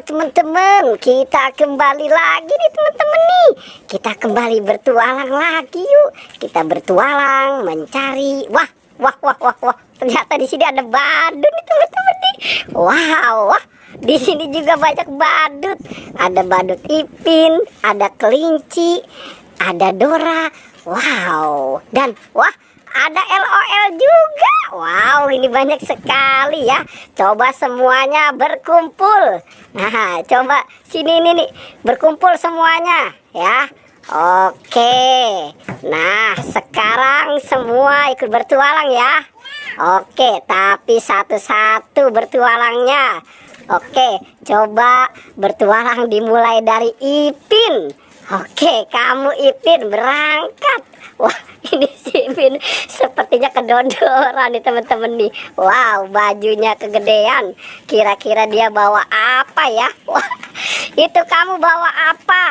teman-teman, kita kembali lagi nih teman-teman nih. Kita kembali bertualang lagi yuk. Kita bertualang mencari. Wah. Ternyata di sini ada badut nih teman-teman nih. Wow. Di sini juga banyak badut. Ada badut Ipin, ada kelinci, ada Dora. Wow. Dan ada LOL juga. Wow, ini banyak sekali ya. Coba semuanya berkumpul. Nah, coba sini nih berkumpul semuanya ya. Oke. Nah, sekarang semua ikut bertualang ya. Oke, tapi satu-satu bertualangnya. Oke, coba bertualang dimulai dari Ipin. Oke, kamu Ipin berangkat. Wah, ini si Ipin sepertinya kedodoran nih teman-teman nih. Wow, bajunya kegedean. Kira-kira dia bawa apa ya? Wah, itu kamu bawa apa?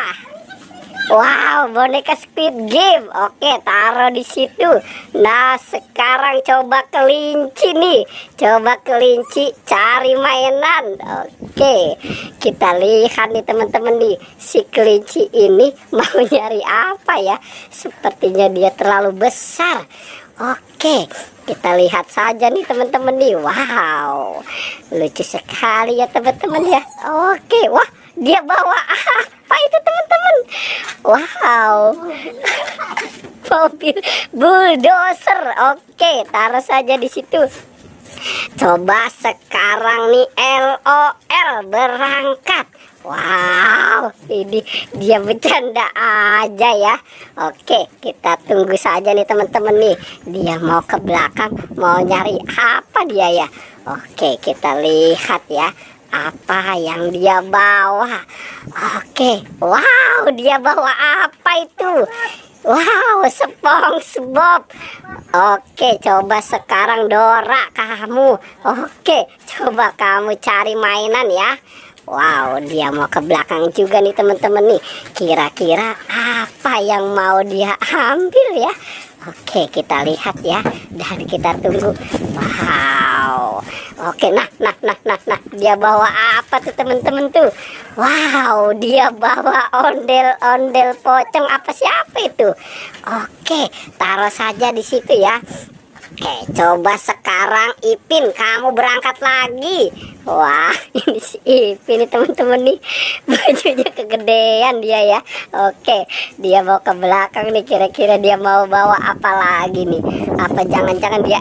Wow, boneka Squid Game. Oke, taruh di situ. Nah, sekarang coba kelinci nih. Coba kelinci cari mainan. Oke, kita lihat nih teman-teman nih. Si kelinci ini mau nyari apa ya? Sepertinya dia terlalu besar. Oke, kita lihat saja nih teman-teman nih. Wow, lucu sekali ya teman-teman ya. Oke, wah, dia bawa apa itu teman-teman? Wow, mobil bulldozer. Oke, taruh saja di situ. Coba sekarang nih LOL berangkat. Wow, ini dia bercanda aja ya. Oke, kita tunggu saja nih teman-teman nih. Dia mau ke belakang, mau nyari apa dia ya? Oke, kita lihat ya. Apa yang dia bawa? Oke, wow, dia bawa apa itu? Wow, SpongeBob. Oke, coba sekarang Dora kamu. Oke, coba kamu cari mainan ya. Wow, dia mau ke belakang juga nih teman-teman nih. Kira-kira apa yang mau dia ambil ya? Oke, kita lihat ya. Dan kita tunggu. Wow. Oke, nah. Dia bawa apa tuh teman-teman tuh? Wow, dia bawa ondel-ondel pocong apa siapa itu? Oke, taruh saja di situ ya. Oke, coba sekarang Ipin kamu berangkat lagi. Wah, ini si Ipin nih teman-teman nih. Bajunya kegedean dia ya. Oke, dia mau ke belakang nih. Kira-kira dia mau bawa apa lagi nih? Apa jangan-jangan dia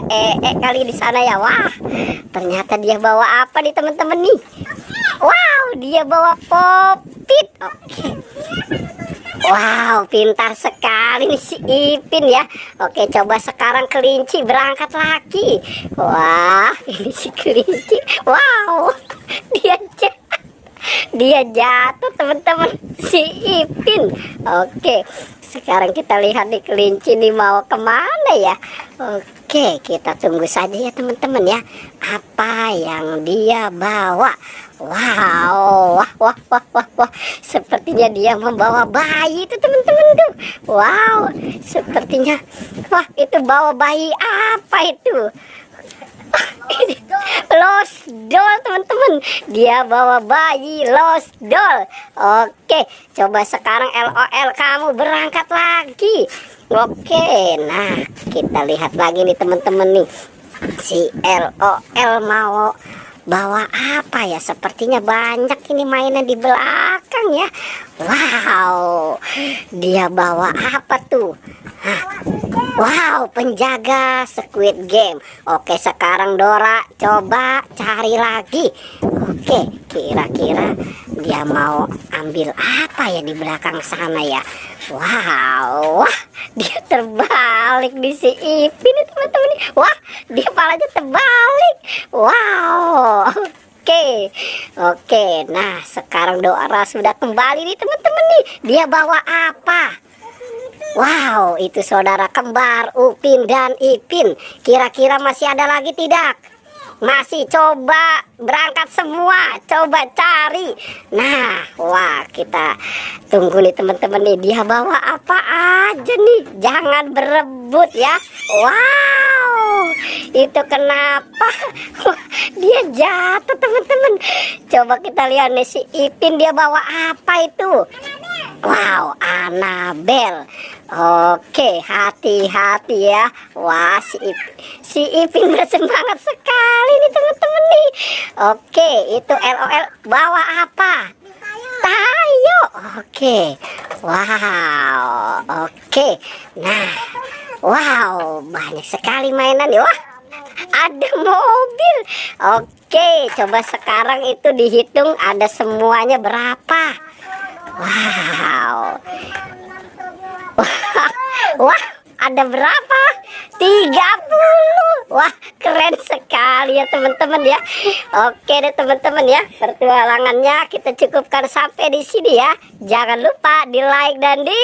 kali di sana ya? Wah, ternyata dia bawa apa nih teman-teman nih? Wow, dia bawa Popit. Oke. Wow, pintar sekali nih si Ipin ya. Oke, coba sekarang kelinci berangkat lagi. Wah, ini si kelinci. Wow, dia jatuh teman-teman, si Ipin. Oke, sekarang kita lihat nih kelinci nih mau kemana ya. Oke, kita tunggu saja ya teman-teman ya. Apa yang dia bawa? Wow, wah. Sepertinya dia membawa bayi itu teman-teman tuh. Wow, sepertinya itu bawa bayi apa itu? Lost doll teman-teman. Dia bawa bayi lost doll. Oke, coba sekarang LOL kamu berangkat lagi. Oke, nah kita lihat lagi nih teman-teman nih. Si LOL mau bawa apa ya? Sepertinya banyak ini mainan di belakang ya. Wow, dia bawa apa tuh? Wow, penjaga Squid Game. Oke, sekarang Dora coba cari lagi. Oke, kira-kira dia mau ambil apa ya di belakang sana ya? Wow, dia terbalik di si Ipin nih teman-teman. Wah, dia palanya terbalik. Wow. Oke, nah sekarang Dora sudah kembali nih teman-teman nih. Dia bawa apa? Wow, itu saudara kembar Upin dan Ipin. Kira-kira masih ada lagi tidak? Masih, coba berangkat semua, coba cari. Nah, wah, kita tunggu nih teman-teman nih. Dia bawa apa aja nih? Jangan berebut ya. Wow, Itu kenapa dia jatuh teman-teman? Coba kita lihat nih, si Ipin dia bawa apa itu? Wow, Anabel. Oke, hati-hati ya. Wah, si Ipin bersemangat sekali nih teman-teman nih. Oke, itu LOL bawa apa? Tayo. Oke. Wow. Oke. Nah, wow, banyak sekali mainan ya. Wah, ada mobil. Oke, coba sekarang itu dihitung ada semuanya berapa. Wow. Wah, ada berapa? 30. Wah, keren sekali ya teman-teman ya. Oke deh teman-teman ya, pertualangannya kita cukupkan sampai di sini ya. Jangan lupa di like dan di